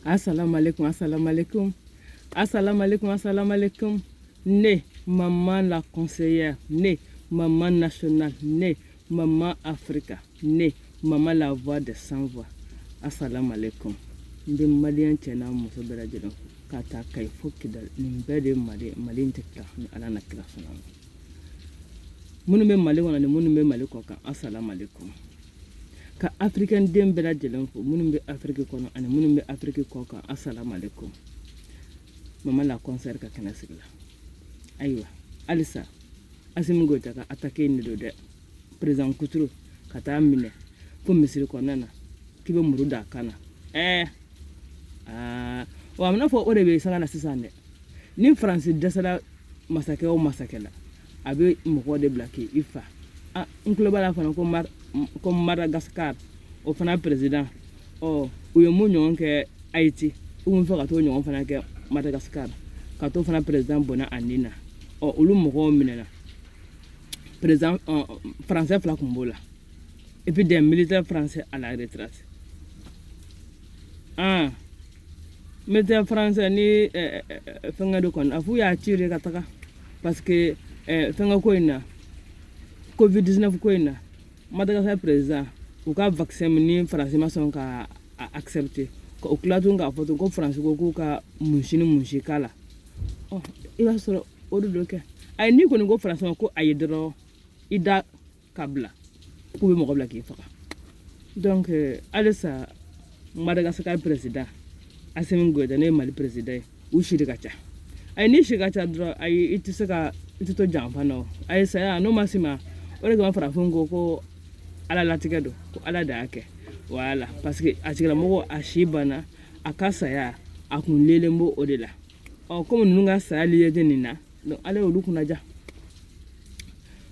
Assalamu alaikum, assalamu alaikum. Assalamu alaikum, assalamu alaikum. Né, maman la conseillère. Né, maman nationale. Né, maman Africa. Né, maman la voix des sans voix. Assalamu alaikum. Ndi malien tena muso bela jelo kata kay fokki dal ni bede malien tekla ni ala na kila salam. Munu be mali wona ni munu be mali ko kan assalamu alaikum. Ka africain dem bela jelo fo munu be afrique kono ani munu be afrique ko kan assalamu alaikum. Mama la concert ka kana sigla. Aywa alisa asimu gota ka attaquer ni do de président Kuturu kata amine fo misiri ko nana kibe muruda kana wa amna fo ore be sanga na sisane ni France desala masake o masakela abe moko de blacké ifa global fa ko Madagascar o fana président o uyo mo nyon ke Haïti o mo fa to nyon fana ke Madagascar ka to fana président bona anina o ulu moko minena président français fla kumbola et puis des militaires français à la retraite. Militaire français ni fenga do kon afu ya tire kataka parce que fenga ko ina covid-19 ko ina Madagascar président ou ka vaccin ni français ma son ka accepter ko klatu nga foto ko français ko ka munshi kala ila soro odu doke ay ni ko ngo français ko ayedro ida kabla ko be mo kabla ki faka donc alisa Madagascar président Assimi Goïta ne Mali président ou shirikacha ay ni shirikacha dro ay itisaka itito jamfa no ay saya no masima ore ga fara fungo ko ala latigado ko ala da ake wala parce que atigala mo ashibana akasa ya akun lelembo odela o comme nunga sali yedenina donc ala olukuna ja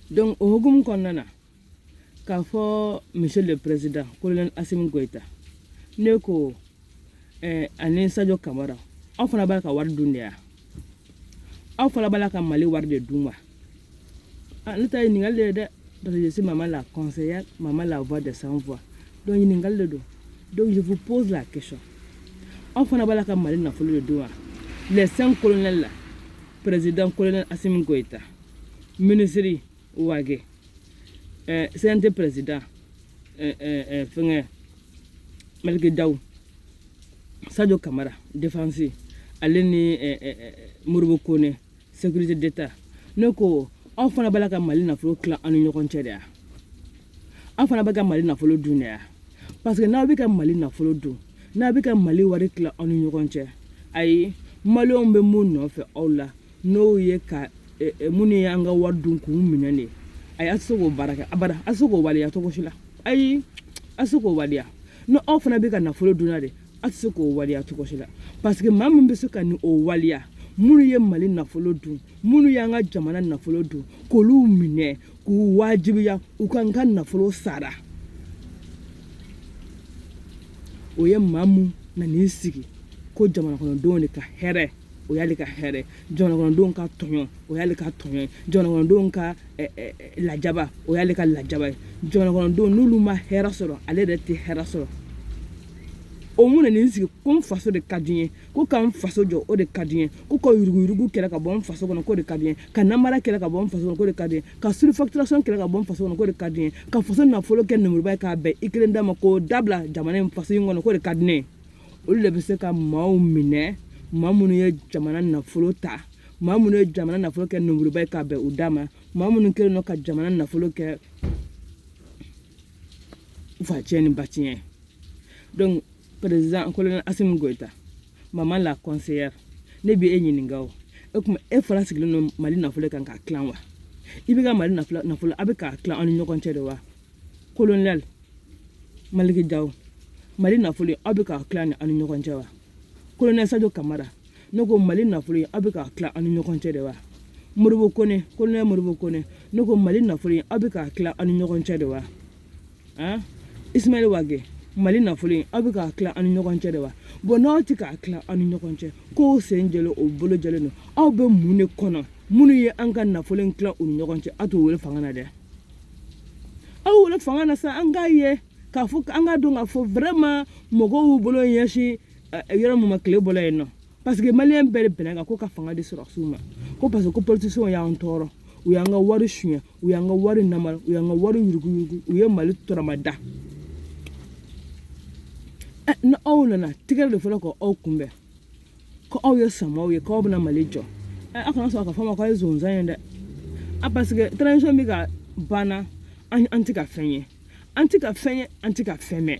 donc ohugum konnana ka fo monsieur le président colonel Assimi Goïta neko ani Sadio Camara aw fana bala ka wari dunya aw fana bala ka Mali wari de duma neta ningal de parce que je suis maman la conseillère, maman la voix de sans voix donc ningal de do donc je vous pose la question aw fana bala ka Mali na folo de duma les 5 colonels là président colonel Assimi Goïta ministre Ouagé CNT président fenga Melki Daw Sadio Camara défense aleni Modibo Kone sécurité d'état noko aw fana bala ka Mali na folo clan anu ñokon cede aw fana bala ka Mali na folo dunya parce que na bi ka Mali na folo du na bi ka Mali wari clan anu ñokon cede ay Mali on be mun no fe awla no ye ka muni anga wadun ku minane ay asoko baraka abada asoko waliya to ko shila ay asoko waliya no aw fana bi ka na folo dunade asoko waliya to ko shila parce que mamu be suka ni o waliya munu ye Mali na folo dun munu yanga jamana na folo dun ko lu mine ku wajibiya u kan kan na folo sara o ye mamu na ni sigi ko jamana kono don ka here o yali ka here jamana kono don ka tonyo o yali ka tonyo jamana kono don ka lajaba o yali ka lajaba jamana kono don nulu ma hera soro ale de ti hera soro o mun ni sigi ko faso de kadien ko kan faso jo o de kadien ko yurugu kela ka bon faso kono ko de kadien ka namara kela ka bon faso kono ko de kadien ka surfacturation kela ka bon faso kono ko de kadien ka faso na folo ken numero bay ka be ikrenda mako dabla jamana faso ngono ko de kadien o le be se ka maumine mamunu ye jamana na folo ta mamunu ye jamana na folo ken numero bay ka be udama mamunu kele no ka jamana na folo ke fa cheni batien donc président colonel Assimi Goïta maman la conseillère ne bi enyini ngaw e kuma e fala sigile no Mali na folo kan ka clan wa ibiga Mali na folo abeka clan anu nyokon cede wa colonel Melki Daw Mali na folo abeka clan anu nyokon cede wa colonel Sadio Camara noko Mali na folo abeka clan anu nyokon cede wa Modibo Kone colonel Modibo Kone noko Mali na folo abeka clan anu nyokon cede wa Ismaël Ouagé Mali na folo abeka clan anu nyokon cede wa bona tika clan anu nyokon cede ko senjelo o bolo jelo no aw be mune kono munu ye anga na folo clan anu nyokon cede ato wele fangana de aw wele fangana sa anga ye ka fo anga donga fo vraiment mogo bolo yeshi yɔrɔ mun ma tile bɔla yen nɔ parce que maliyɛn bɛɛ de bɛnna kan ko ka fanga de sɔrɔ su ma ko parce que ko politisiyɛnw y'an tɔɔrɔ u y'an ka wari suɲɛ u y'an ka wari namara u y'an ka wari yuruguyurugu u ye mali tɔrɔmada ni aw nana tigɛ de fɔlɔ ka aw kunbɛn ko aw ye samaw ye k'aw bɛna mali jɔ a kana sɔn ka fɔ ma k'aw ye zonzan ye dɛ parce que transition bɛ ka banna an tɛ ka fɛn ye an tɛ ka fɛn ye an tɛ ka fɛn mɛn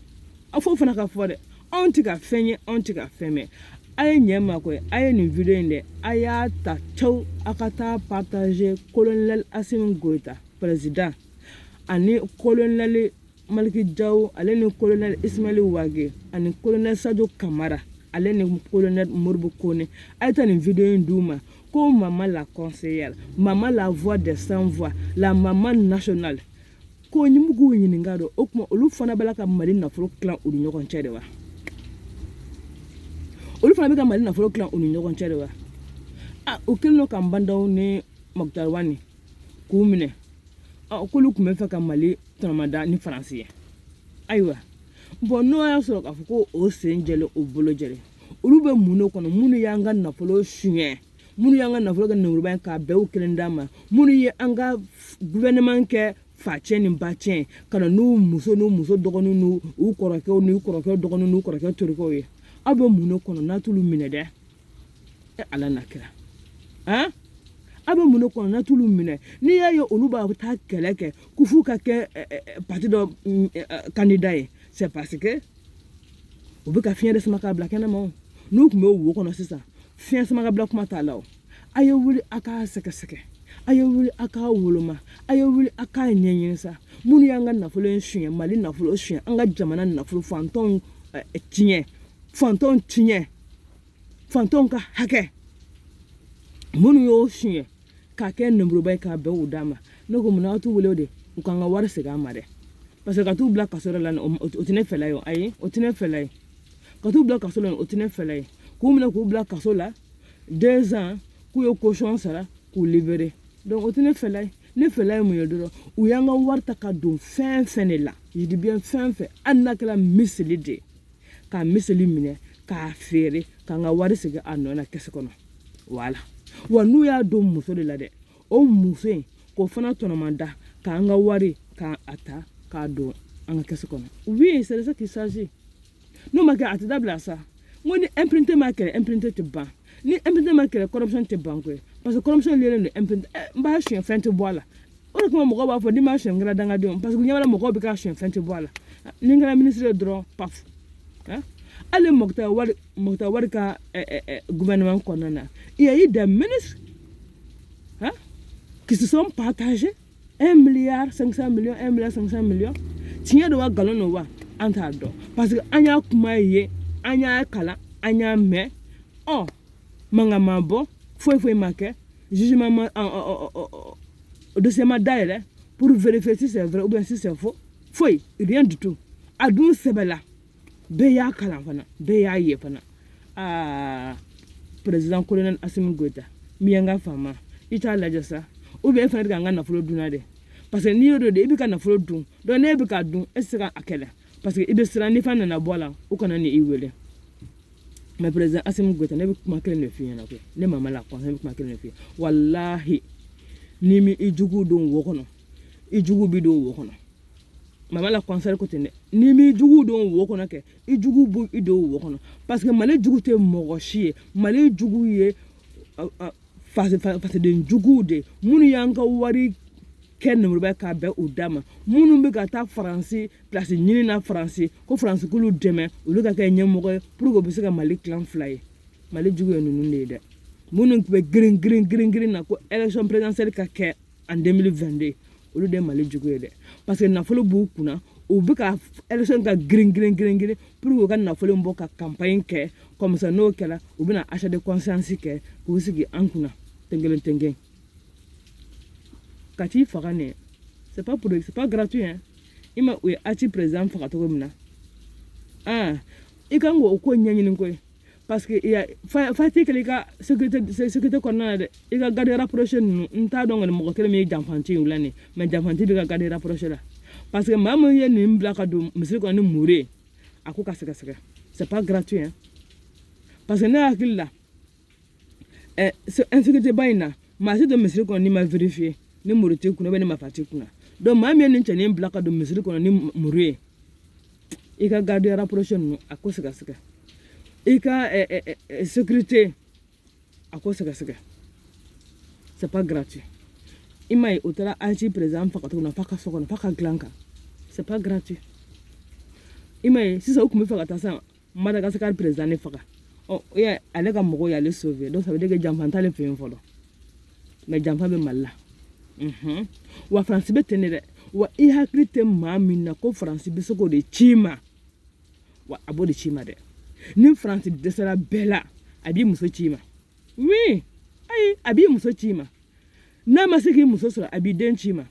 a fɔ fana ka fɔ dɛ anw tɛ ka fɛn ye anw tɛ ka fɛn mɛn a ye ɲɛ ma koyi a ye nin video in dɛ a y'a ta cɛw a ka taa partager colonel Assimi Goïta président ani colonel Maliki Jawo ale ni colonel Ismail Wage ani colonel Sadio Kamara ale ni colonel Moribo Kone a ye ta nin video in d'u ma ko maman la conseillère maman la voix des sans voix la maman nationale ko ɲimugu ɲininka dɔ o kuma olu fana bɛla ka mali nafolo tilan u ni ɲɔgɔn cɛ de wa olu fana bɛ ka mali nafolo tilan u ni ɲɔgɔn cɛ de wa o kɛlen don ka bandaw ni Moktar Wani k'u minɛ k'olu tun bɛ fɛ ka mali tɔnɔmada ni faransi ye ayiwa bon n'o y'a sɔrɔ k'a fɔ ko o sen jɛlen o bolo jɛlen olu bɛ mun de kɔnɔ minnu y'an ka nafolo suɲɛ minnu y'an ka nafolo kɛ nɛmuruba ye k'a bɛɛ u kelen d'a ma minnu ye an ka gouvernement kɛ facɛ ni bacɛ ka na n'u muso dɔgɔninw n'u kɔrɔkɛw dɔgɔninw n'u kɔrɔkɛ torikɛw ye aw bɛ mun de kɔnɔ n'a t'olu minɛ dɛ ala na kira aw bɛ mun de kɔnɔ n'a t'olu minɛ n'i y'a ye olu b'a taa kɛlɛ kɛ ko f'u ka kɛ parti dɔ candidat ye c'est parce que u bɛ ka fiɲɛ de sama k'a bila kɛnɛma o n'u tun bɛ wo kɔnɔ sisan fiɲɛ sama ka bila kuma t'a la o a ye wuli a k'a sɛgɛsɛgɛ a ye wuli a k'a woloma a ye wuli a k'a ɲɛɲini sa minnu y'an ka nafolo in suɲɛ mali nafolo suɲɛ an ka jamana nafolo fantanw tiɲɛ fantanw ka hakɛ minnu y'o suɲɛ k'a kɛ nɛmuruba ye k'a bɛɛ u d'a ma ne ko mun na aw t'u wele o de u k'an ka wari segin an ma dɛ parce que ka t'u bila kaso la o tɛ ne fɛla ye o ayi o tɛ ne fɛla ye ka t'u bila kaso la o tɛ ne fɛla ye k'u minɛ k'u bila kaso la 2 ans k'u ye caution sara k'u libérer donc o tɛ ne fɛla ye ne fɛla ye mun ye dɔrɔn u y'an ka wari ta ka don fɛn fɛn de la je dis bien fɛn fɛn hali n'a kɛra miseli de ye k'a miseli minɛ k'a feere k'an ka wari segin a nɔ na kɛsɛ kɔnɔ voilà wa n'u y'a don muso de la dɛ o muso in k'o fana tɔnɔmada k'an ka wari k'a ta k'a don an ka kɛsɛ kɔnɔ oui c'est de ça qu'il s'agit n'o ma kɛ a tɛ dabila sa n ko ni impunité ma kɛlɛ impunité tɛ ban ni impunité ma kɛlɛ corruption tɛ ban koyi parce que corruption yɛlɛlen don impunité n b'a suɲɛ fɛn tɛ bɔ a la o de kama mɔgɔw b'a fɔ n'i m'a suɲɛ n kɛra dangadenw parce que ɲɛbala mɔgɔw bɛ k'a suɲɛ fɛn tɛ bɔ a la ni n kɛra ministre ye dɔrɔn paf hali Moktar Wari ka gouvernement kɔnɔna na il y a eu des ministres qui se sont partagés 1,5 milliard 1,5 milliard tiɲɛ de wa nkalon de wa an t'a dɔn parce que an y'a kuma ye an y'a kalan an y'a mɛn mankan ma bɔ foyi ma kɛ jugement ma dossier ma dayɛlɛ pour vérifier si c'est vrai ou bien si c'est faux foyi rien du tout a dun sɛbɛla bɛɛ y'a kalan fana bɛɛ y'a ye fana président colonel Assimi Goïta min y'an ka faama i t'a lajɛ sa ou bien e fana bɛ k'an ka nafolo dunna de parce que n'i y'o dɔn de i bɛ ka nafolo dun donc n'e bɛ k'a dun e tɛ se k'a kɛlɛ parce que i bɛ siran ni fɛn nana bɔ a la o kana ni i wele mais président Assimi Goïta ne bɛ kuma kelen de f'i ɲɛna koyi ne mama la kɔn ne bɛ kuma kelen de f'i ye walahi ni mi i jugu don wo kɔnɔ i jugu bi don wo kɔnɔ mama la conseil ko ten dɛ ni mi jugu don wo kɔnɔ kɛ i jugu bu i don wo kɔnɔ parce que mali jugu tɛ mɔgɔ si ye mali jugu ye fasoden juguw de minnu y'an ka wari kɛ nɛmuruba k'a bɛɛ u d'a ma minnu bɛ ka taa faransi place ɲini na faransi ko faransi k'olu dɛmɛ olu ka kɛ ɲɛmɔgɔ ye pour que u bɛ se ka mali tilan 2 ye mali jugu ye ninnu de ye dɛ minnu bɛ girin na ko élection présidentielle ka kɛ en 2022 olu de ye mali jugu ye dɛ parce que nafolo b'u kunna u bɛ ka élection ka girin pour que u ka nafolo bɔ ka campagne kɛ comme ça n'o kɛra u bɛna achat de conscience kɛ k'u sigi an kunna tɛnkelen ka t'i faga ne c'est pas gratuit hein i ma u ye ati président faga cogo min na i kan k'o ko ɲɛɲini koyi parce que fa t'i kɛlɛ i ka sécurité kɔnɔna na dɛ i ka garde rapproché ninnu n t'a dɔn kɔni mɔgɔ kelen min ye janfanti ye la nin mais janfanti bɛ ka garde rapproché la parce que maa min ye nin bila ka don misiri kɔnɔ ni mure a ko ka sɛgɛsɛgɛ c'est pas gratuit hein Parce que n'a pas là. C'est insécurité baina. Ma c'est de monsieur qu'on ni m'a vérifié. Ni mourute qu'on ni m'a fatigué qu'on. Donc ma mien ni tient black de monsieur qu'on ni mourir. Il a gardé rapproché nous à cause de ça. Il a sécurité à cause de ça. C'est pas gratuit. Il m'a eu autant anti président pas qu'à glanka. C'est pas gratuit. Il m'a eu si ça vous me fait attention Madagascar président ne fait pas. Oh yeah, allez comme moi y aller sauver. Donc ça veut dire que j'entends les films follow. Mais j'entends bien mal là. Wa France be tenere wa I hakrite mamina ko France be soko de chima. Wa abo de chima de. Ni France de sera bella abi muso chima. Oui, ai abi muso chima. Na masiki muso sura abi den chima.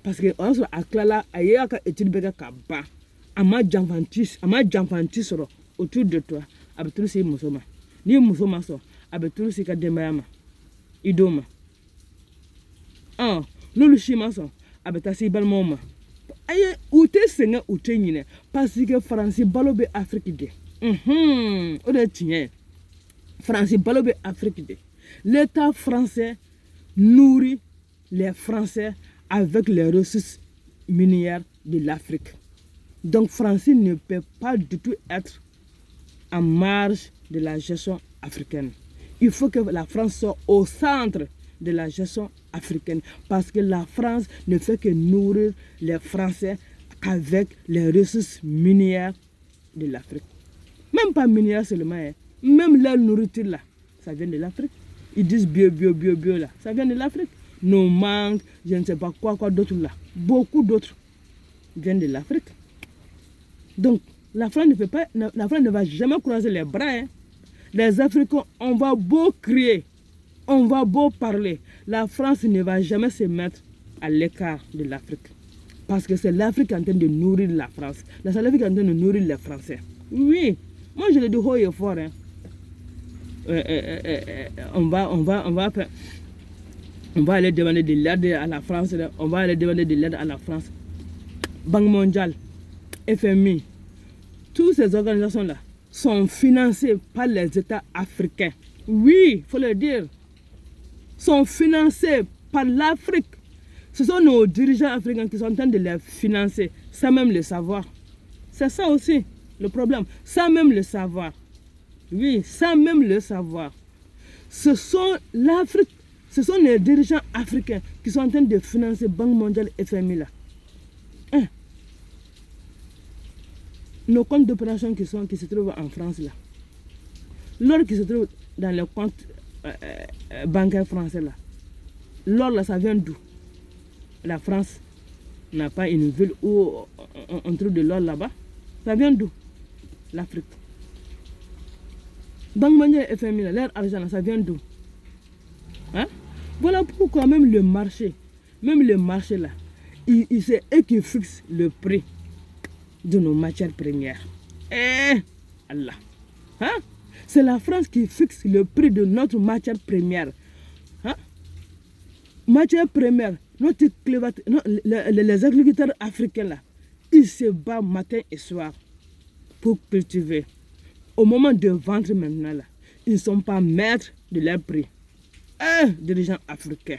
Parce que on so aklala aye ka étude bega ka ba. Ama jamfantis soro autour de toi. Abetulu si musoma. Ni musoma so abetulu si ka demayama. Idoma. Lolu shima so abetasi balmoma. Aye ute senga ute nyine parce que France balobe Afrique de. Ode tinye. France balobe Afrique de. L'État français nourrit les Français avec les ressources minières de l'Afrique. Donc France ne peut pas du tout être en marge de la gestion africaine. Il faut que la France soit au centre de la gestion africaine parce que la France ne fait que nourrir les Français avec les ressources minières de l'Afrique. Même pas minières seulement, même leur nourriture là, ça vient de l'Afrique. Ils disent bio là, ça vient de l'Afrique. Nos mangues, je ne sais pas quoi d'autre là, beaucoup d'autres viennent de l'Afrique. Donc, la France ne va jamais croiser les bras. Les Africains, on va beau crier, on va beau parler. La France ne va jamais se mettre à l'écart de l'Afrique. Parce que c'est l'Afrique en train de nourrir la France. C'est l'Afrique en train de nourrir les Français. Oui, moi je le dis haut et fort. On va aller demander de l'aide à la France. On va aller demander de l'aide à la France. Banque mondiale, FMI, toutes ces organisations-là sont financées par les États africains. Oui, il faut le dire. Sont financées par l'Afrique. Ce sont nos dirigeants africains qui sont en train de les financer, sans même le savoir. C'est ça aussi le problème, sans même le savoir. Oui, sans même le savoir. Ce sont l'Afrique, ce sont les dirigeants africains qui sont en train de financer Banque mondiale FMI là. Nos comptes d'opération qui se trouvent en France là, l'or qui se trouve dans les comptes bancaires français là, l'or là ça vient d'où? La France n'a pas une ville où on trouve de l'or là-bas. Ça vient d'où? L'Afrique. Banque mondiale FMI là, leur argent là, ça vient d'où? Voilà pourquoi même le marché là, c'est eux qui fixent le prix de nos matières premières. Allah. C'est la France qui fixe le prix de notre matière première. Matière première, les agriculteurs africains là, ils se battent matin et soir pour cultiver. Au moment de vendre maintenant là, ils ne sont pas maîtres de leur prix. Dirigeants africains.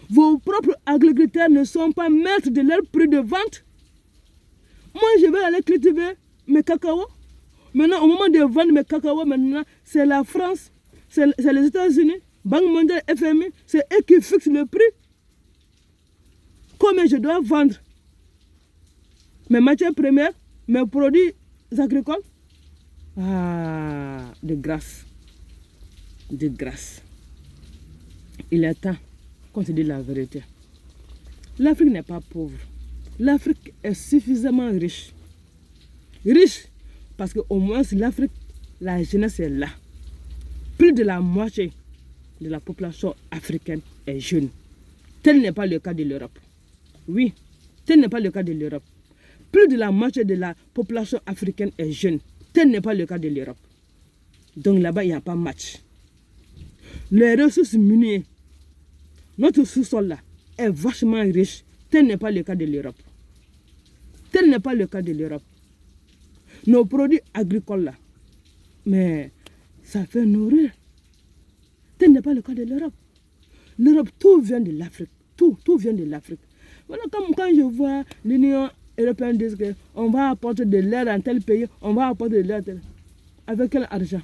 Vos propres agriculteurs ne sont pas maîtres de leur prix de vente. Moi, je vais aller cultiver mes cacao. Maintenant, au moment de vendre mes cacao, maintenant, c'est la France, c'est les États-Unis, Banque mondiale, FMI, c'est eux qui fixent le prix. Combien je dois vendre mes matières premières, mes produits agricoles? De grâce. Il est temps qu'on se dise la vérité. L'Afrique n'est pas pauvre. L'Afrique est suffisamment riche. Riche parce qu'au moins l'Afrique, la jeunesse est là. Plus de la moitié de la population africaine est jeune. Tel n'est pas le cas de l'Europe. Oui, tel n'est pas le cas de l'Europe. Plus de la moitié de la population africaine est jeune. Tel n'est pas le cas de l'Europe. Donc là-bas, il n'y a pas match. Les ressources minières, notre sous-sol là, est vachement riche. Tel n'est pas le cas de l'Europe. nos produits agricoles là. Mais ça fait nourrir. Ce n'est pas le cas de l'Europe. L'Europe, tout vient de l'Afrique. Tout vient de l'Afrique. Voilà, comme quand je vois l'Union européenne dire qu'on va apporter de l'aide dans tel pays, on va apporter de l'aide. Avec quel argent?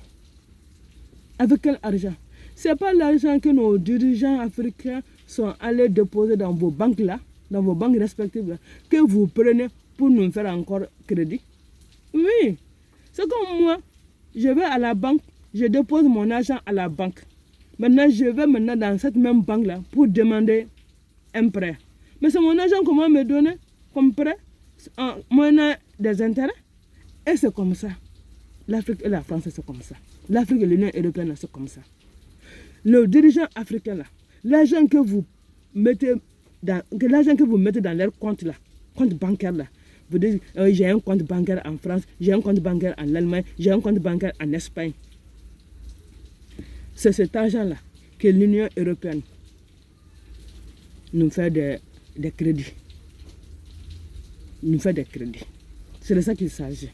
Avec quel argent? Ce n'est pas l'argent que nos dirigeants africains sont allés déposer dans vos banques là, dans vos banques respectives là, que vous prenez pour nous faire encore crédit. Oui, c'est comme moi, je vais à la banque, je dépose mon argent à la banque. Maintenant, je vais dans cette même banque là pour demander un prêt. Mais c'est mon argent qu'on va me donner comme prêt, en moyennant des intérêts. Et c'est comme ça. L'Afrique et la France, c'est comme ça. L'Afrique et l'Union européenne, c'est comme ça. Le dirigeant africain là, l'argent que vous mettez dans leur compte là, compte bancaire là, vous dites j'ai un compte bancaire en France, j'ai un compte bancaire en Allemagne, j'ai un compte bancaire en Espagne. C'est cet argent là que l'Union européenne nous fait des crédits. Nous fait des crédits. C'est de ça qu'il s'agit.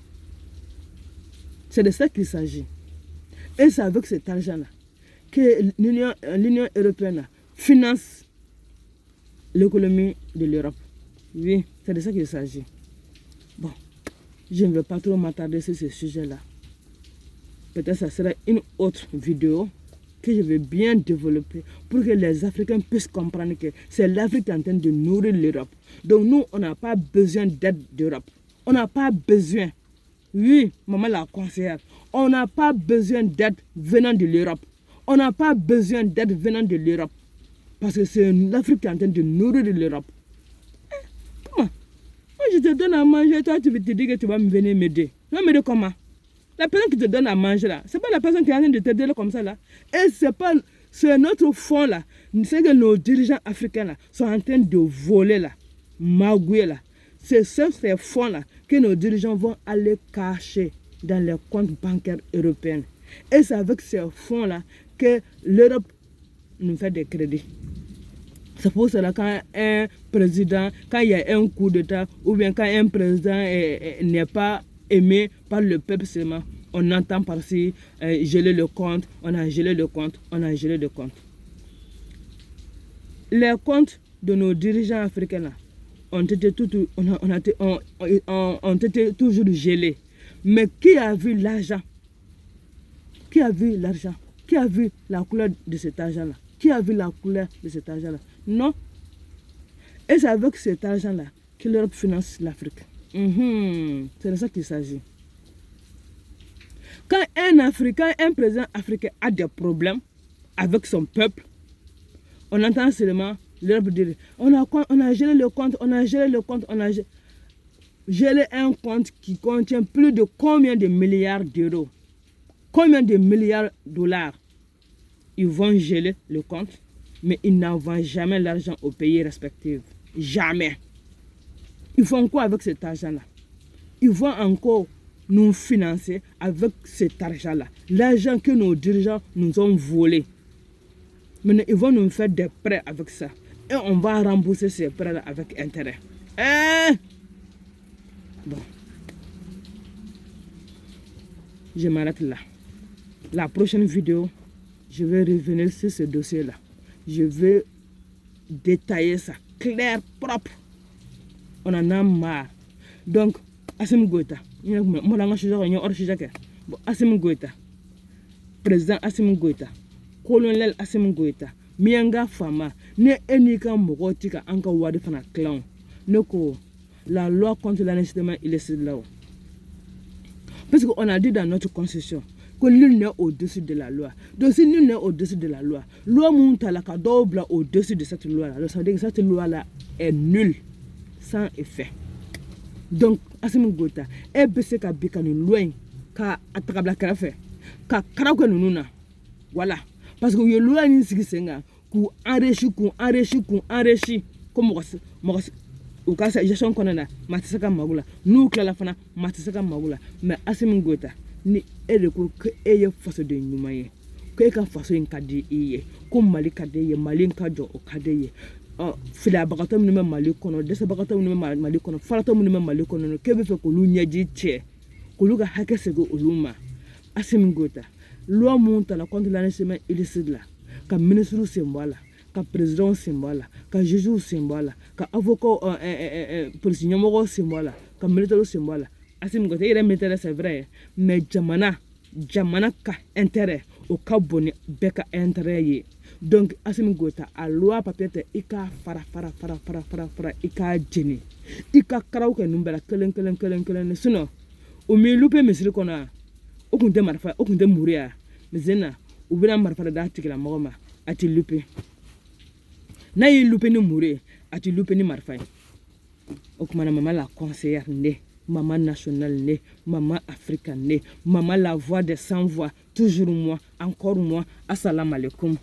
C'est de ça qu'il s'agit. Et c'est avec cet argent là que l'Union européenne finance l'économie de l'Europe. Oui, c'est de ça qu'il s'agit. Bon, je ne vais pas trop m'attarder sur ce sujet-là. Peut-être que ça sera une autre vidéo que je vais bien développer pour que les Africains puissent comprendre que c'est l'Afrique qui est en train de nourrir l'Europe. Donc nous, on n'a pas besoin d'aide d'Europe. On n'a pas besoin. Oui, maman la conseillère. On n'a pas besoin d'aide venant de l'Europe. On n'a pas besoin d'aide venant de l'Europe. Parce que c'est l'Afrique qui est en train de nourrir l'Europe. Comment? Moi, je te donne à manger, toi, tu te dis que tu vas venir m'aider. Non, m'aider comment? La personne qui te donne à manger là, c'est pas la personne qui est en train de t'aider comme ça là. Et c'est notre fonds là. C'est que nos dirigeants africains là sont en train de voler là, magouiller là. C'est ces fonds là que nos dirigeants vont aller cacher dans les comptes bancaires européens. Et c'est avec ces fonds là que l'Europe nous fait des crédits. C'est pour cela quand un président, quand il y a un coup d'État, ou bien quand un président n'est pas aimé par le peuple seulement, on entend par-ci geler le compte, on a gelé le compte, on a gelé le compte. Les comptes de nos dirigeants africains là, ont été toujours gelés. Mais qui a vu l'argent? Qui a vu l'argent? Qui a vu la couleur de cet argent-là? Qui a vu la couleur de cet argent-là? Non. Et c'est avec cet argent-là que l'Europe finance l'Afrique. C'est de ça qu'il s'agit. Quand un président africain a des problèmes avec son peuple, on entend seulement l'Europe dire on a gelé le compte, on a gelé le compte, on a gelé un compte qui contient plus de combien de milliards d'euros? Combien de milliards de dollars? Ils vont geler le compte, mais ils n'envoient jamais l'argent aux pays respectifs. Jamais. Ils font quoi avec cet argent-là? Ils vont encore nous financer avec cet argent-là. L'argent que nos dirigeants nous ont volé. Maintenant, ils vont nous faire des prêts avec ça. Et on va rembourser ces prêts-là avec intérêt. Bon. Je m'arrête là. La prochaine vidéo, je vais revenir sur ce dossier-là. Je vais détailler ça, clair, propre. On en a marre. Donc, Assimi Goïta, Assimi Goïta, président Assimi Goïta, colonel Assimi Goïta, Mianga Fama, ne enika mogotika anka wadi fana clown. Noko, la loi contre l'enregistrement illicite là. Parce qu'on a dit dans notre constitution que nul n'est au-dessus de la loi. Donc si nul n'est au-dessus de la loi, loi montalaka double au-dessus de cette loi-là. Ça veut dire que cette loi-là est nulle, sans effet. Donc, Assimi Goïta, EBC ka bika nous loin, ka atrabla karafe, ka karakwe nous na. Voilà. Parce que le loi ni sigisenga, ku enrichi, comme moi, ou quand c'est gestion qu'on a, matisaka magula, nous la fana, matisaka magula, mais Assimi Goïta, ni recours que eye face de numaye, que ka façon in kadi iye, comme Mali kadeye, Mali kadjo au kadeye. Fila bagatom ni Mali kono, desa bagatom ni Mali kono, falatom ni Mali kono, kebe fe ko lu nyaji che, k'olu ka hakɛ segin olu ma Assimi Goïta loi mun ta la contre l'enrichissement illicite la ka ministre sen bɔ a la ka président sen bɔ a la ka juge sen bɔ a la ka avocat police ɲɛmɔgɔ sen bɔ a la ka militaire sen bɔ a la Assimi Goïta i yɛrɛ militaire c'est vrai mais jamana ka intérêt o ka bon ni bɛɛ ka intérêt ye donc Assimi Goïta a loi papier tɛ i ka fara i ka jeni i ka karaw kɛ ninnu bɛɛ la kelen sinon o m'i loupé misiri kɔnɔ yan o kun tɛ marifa o kun tɛ muru ya misiri na u bɛna marifa da tigilamɔgɔ ma a ti loupé n'a y'i loupé ni muru ye a ti loupé ni marifa ye o kumana maman la conseillère ne maman nationale ne maman africaine ne maman la voix des sans voix toujours moi encore moi assalamu alaikum